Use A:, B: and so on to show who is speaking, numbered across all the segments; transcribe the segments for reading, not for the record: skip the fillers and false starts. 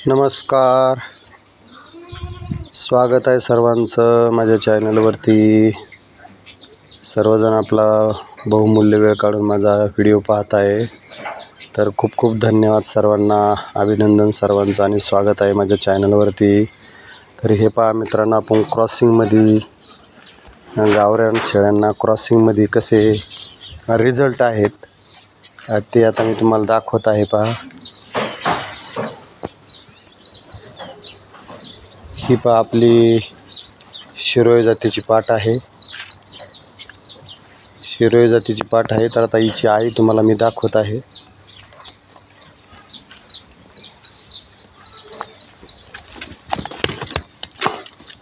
A: नमस्कार, स्वागत आहे सर्वांचं माझ्या चॅनलवरती. सर्वजण आपला बहुमूल्य वेळ काढून माझा व्हिडिओ पाहत आहे, तर खूप खूप धन्यवाद सर्वांना, अभिनंदन सर्वांचं आणि स्वागत आहे माझ्या चॅनलवरती. तर हे पहा मित्रांनो, आपण क्रॉसिंगमध्ये गावरान शेळ्यांना क्रॉसिंगमध्ये कसे रिझल्ट आहेत ते आता मी तुम्हाला दाखवत आहे. पहा, ही पहा आपली शिरोई जातीची पाट आहे. शिरोई जातीची पाट आहे. तर आता हिची आई तुम्हाला मी दाखवत आहे.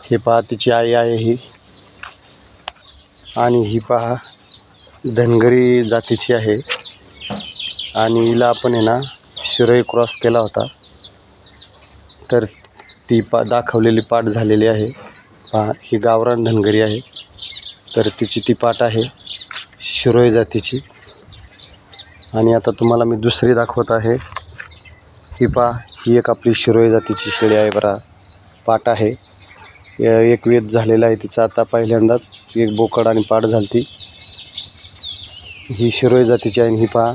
A: हे पहा तिची आई आहे ही, आणि ही पहा धनगरी जातीची आहे. आणि हिला आपण आहे ना शिरोई क्रॉस केला होता, तर ती दाखवलेली पाट झालेली आहे. पहा, ही गावरान धनगरी आहे. तर तिची ती पाट आहे शिरोई जातीची. आणि आता तुम्हाला मी दुसरी दाखवत आहे. ही पहा, ही एक आपली शिरोई जातीची शेळी आहे बरं, पाट आहे. एक वेद झालेला आहे तिचा, आता पहिल्यांदाच एक बोकड आणि पाट झालती. ही शिरोई जातीची आहे. ही पहा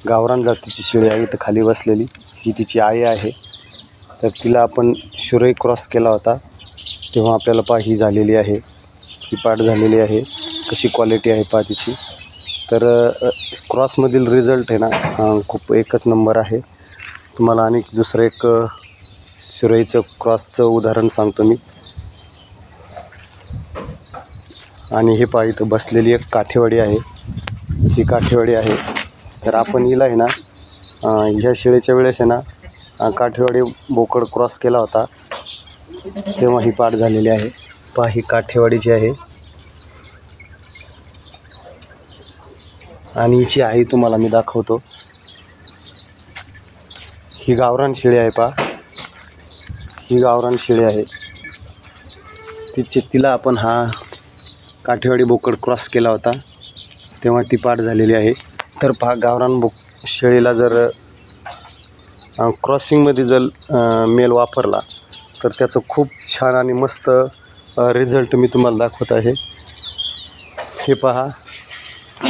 A: गावरान जातीची शेळी आहे. इथं खाली बसलेली ही तिची आई आहे. तर तिला आपण शिरोई क्रॉस केला होता, तेव्हा आपल्याला पहा ही झालेली आहे, ही पाट झालेली आहे. कशी क्वालिटी आहे पहा तिची. तर क्रॉसमधील रिझल्ट आहे ना खूप एकच नंबर आहे. तुम्हाला आणि दुसरं एक शिरोईचं क्रॉसचं उदाहरण सांगतो मी. आणि हे पहा इथं बसलेली एक काठेवाडी आहे, ही काठेवाडी आहे. तर आपण हिला आहे ना ह्या शेळीच्या वेळेस आहे ना काठेवाडी बोकड क्रॉस केला होता, तेव्हा ही पाट झालेली आहे. पहा, ही काठेवाडीची आहे. आणि हिची आई तुम्हाला मी दाखवतो. ही गावरान शेळी आहे. पहा, ही गावरान शेळी आहे. तिला आपण हा काठेवाडी बोकड क्रॉस केला होता, तेव्हा ती पाट झालेली आहे. तर पहा, गावरान शेळीला जर क्रॉसिंगमध्ये जर मेल वापरला तर त्याचं खूप छान आणि मस्त रिझल्ट मी तुम्हाला दाखवत आहे. हे पहा,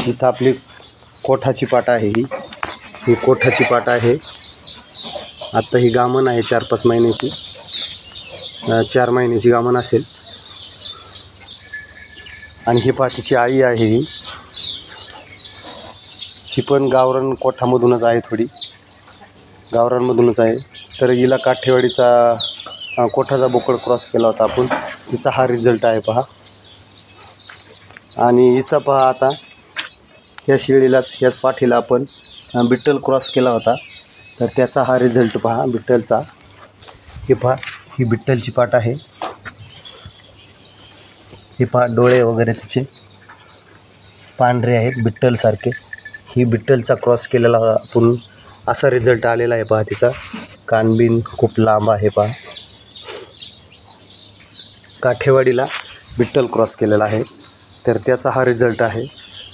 A: इथं आपली कोठाची पाट आहे. ही कोठाची पाट आहे. आत्ता ही गामण आहे 4-5 महिन्याची, 4 महिन्याची गामण असेल. आणि ही पाठीची आई आहे. ही पण गावरान कोठामधूनच आहे, थोडी गावरानमधूनच आहे. तर हिला काठेवाडीचा कोठाचा बोकड क्रॉस केला होता आपण, तिचा हा रिझल्ट आहे पहा. आणि हिचा पहा, आता ह्या शेळीलाच, ह्याच पाठीला आपण बिट्टल क्रॉस केला होता, तर त्याचा हा रिझल्ट पहा बिट्टलचा. हे पहा, ही बिट्टलची पाट आहे. हे पहा, डोळे वगैरे तिचे पांढरे आहेत बिट्टलसारखे. ही बिट्टलचा क्रॉस केलेला आपण असा रिझल्ट आलेला आहे. पहा, तिचा कानबिन खूप लांब आहे. पहा, काठेवाडीला बिट्टल क्रॉस केलेला आहे, तर त्याचा हा रिझल्ट आहे.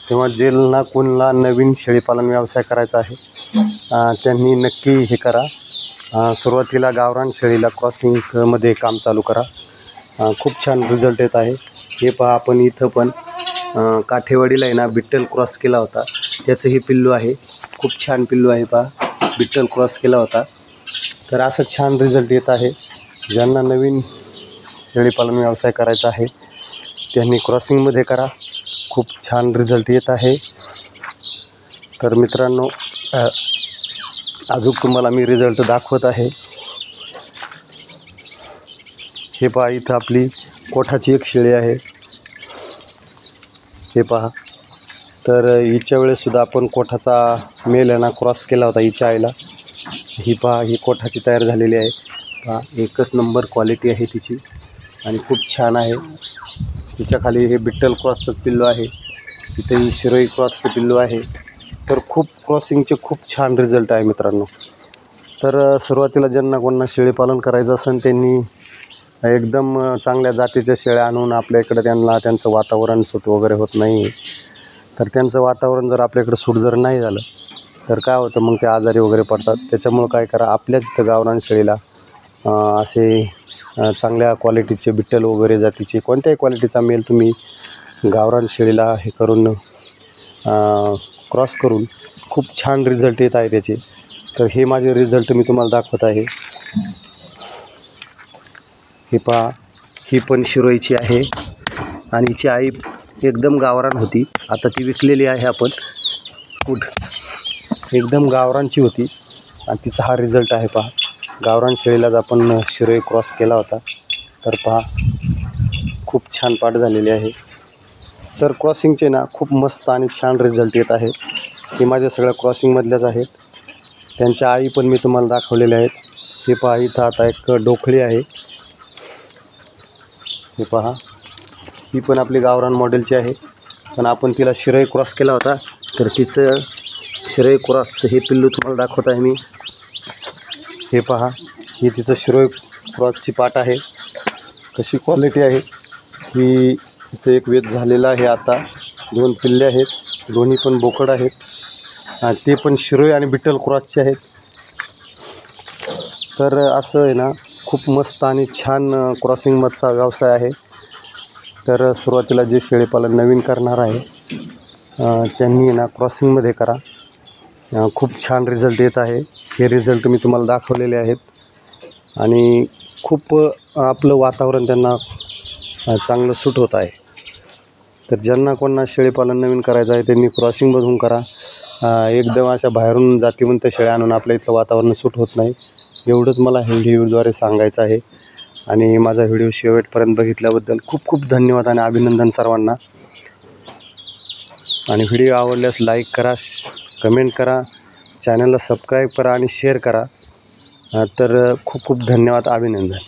A: तेव्हा ज्यांना कोणाला नवीन शेळीपालन व्यवसाय करायचा आहे त्यांनी नक्की हे करा. सुरुवातीला गावरान शेळीला क्रॉसिंगमध्ये काम चालू करा. खूप छान रिझल्ट येत आहे. हे पहा, आपण इथं पण काठेवाडीला आहे ना बिट्टल क्रॉस केला होता, त्याचं हे पिल्लू आहे. खूप छान पिल्लू आहे. पहा, बिट्टल क्रॉस केला होता. तर असं छान रिझल्ट येत आहे. ज्यांना नवीन शेळीपालन व्यवसाय करायचा आहे त्यांनी क्रॉसिंगमध्ये करा, खूप छान रिझल्ट येत आहे. तर मित्रांनो, अजून तुम्हाला मी रिझल्ट दाखवत आहे. हे पहा, इथं आपली कोठाची एक शेळी आहे. हे पहा, तर हिच्या वेळेससुद्धा आपण कोठाचा मेल आहे ना क्रॉस केला होता हिच्या आईला. ही पहा, ही कोठाची तयार झालेली आहे. पहा, एकच नंबर क्वालिटी आहे तिची आणि खूप छान आहे. तिच्या खाली हे बिट्टल क्रॉसचं पिल्लू आहे, इथे ही शिरोई क्रॉसचं पिल्लू आहे. तर खूप क्रॉसिंगचे खूप छान रिझल्ट आहे मित्रांनो. तर सुरुवातीला ज्यांना कोणाला शेळीपालन करायचं असेल त्यांनी एकदम चांगल्या जातीच्या शेळ्या आणून आपल्या त्यांचं वातावरण सूट वगैरे होत नाही. तर त्यांचं वातावरण जर आपल्याकडे सूट जर नाही झालं तर काय होतं, मग ते आजारी वगैरे पडतात. त्याच्यामुळं काय करा, आपल्याच इथं गावरान शेळीला असे चांगल्या क्वालिटीचे बिट्टल वगैरे जातीचे कोणत्याही क्वालिटीचा मेल तुम्ही गावरान शेळीला हे करून क्रॉस करून खूप छान रिझल्ट येत आहे त्याचे. तर हे माझे रिझल्ट मी तुम्हाला दाखवत आहे. हे पहा, ही पण शिरोईची आहे आणि हिची आई एकदम गावरान होती. आता ती विकलेली आहे. आपण एकदम गावरानची होती आणि तिचा हा रिझल्ट आहे. पहा, गावरान शेळीलाच आपण शिरोई क्रॉस केला होता. तर पहा, खूप छान पाठ झालेली आहे. तर क्रॉसिंगचे ना खूप मस्त आणि छान रिझल्ट येत आहे. हे माझ्या सगळ्या क्रॉसिंगमधल्याच आहेत. त्यांच्या आई पण मी तुम्हाला दाखवलेल्या आहेत. हे पहा, इथं आता एक डोकळी आहे. हे पहा, ही पण आपली गावरान मॉडेलची आहे, पण आपण तिला शिरोई क्रॉस केला होता. तर तिचं शिरोई क्रॉसचं हे पिल्लू तुम्हाला दाखवत आहे मी. हे पहा, ही तिचं शिरोई क्रॉसची पाट आहे. कशी क्वालिटी आहे ही. तिचं एक वेध झालेलं आहे. आता 2 पिल्ले आहेत, दोन्ही पण बोकड आहेत. ते पण शिरोई आणि बिट्टल क्रॉसचे आहेत. तर असं आहे ना, खूप मस्त आणि छान क्रॉसिंगमधचा व्यवसाय आहे. तर सुरुवातीला जे शेळीपालन नवीन करणार आहे त्यांनी ना क्रॉसिंगमध्ये करा. खूप छान रिझल्ट येत आहे. हे रिझल्ट मी तुम्हाला दाखवलेले आहेत आणि खूप आपलं वातावरण त्यांना चांगलं सूट होत आहे. तर ज्यांना कोणाला शेळीपालन नवीन करायचं आहे त्यांनी क्रॉसिंगमधून करा. एकदम अशा बाहेरून जातीवंत शेळ्या आणून आपल्या इथलं वातावरण सूट होत नाही. एवढंच मला हे व्हिडिओद्वारे सांगायचं आहे. आणि माझा व्हिडिओ शेवटपर्यंत बघितल्याबद्दल खूप खूप धन्यवाद आणि अभिनंदन सर्वांना. आणि व्हिडिओ आवडल्यास लाईक करा, कमेंट करा, चॅनलला सबस्क्राईब करा आणि शेअर करा. तर खूप खूप धन्यवाद, अभिनंदन.